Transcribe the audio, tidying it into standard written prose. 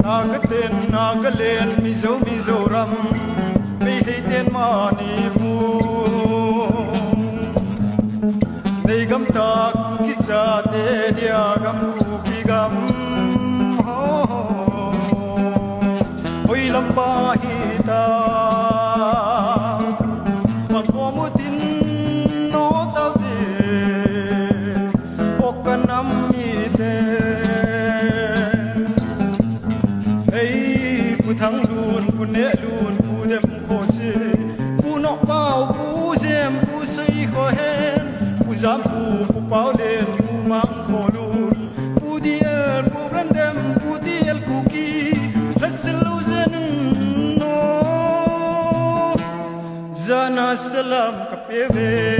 Nagaleen mizo ram may hiten manipu Nay gam ta kuki cha te dia gam kuki gam Hoy lamba hita Makomutin no tau de Okanam ite Thang lùn pu nệ lùn pu đêm khó xê pu nọ bao pu dèm pu xây khó hên pu giám pu bao lên pu mang khó lùn pu diel pu brandem pu diel kuki let selu zen no zana salam kapeve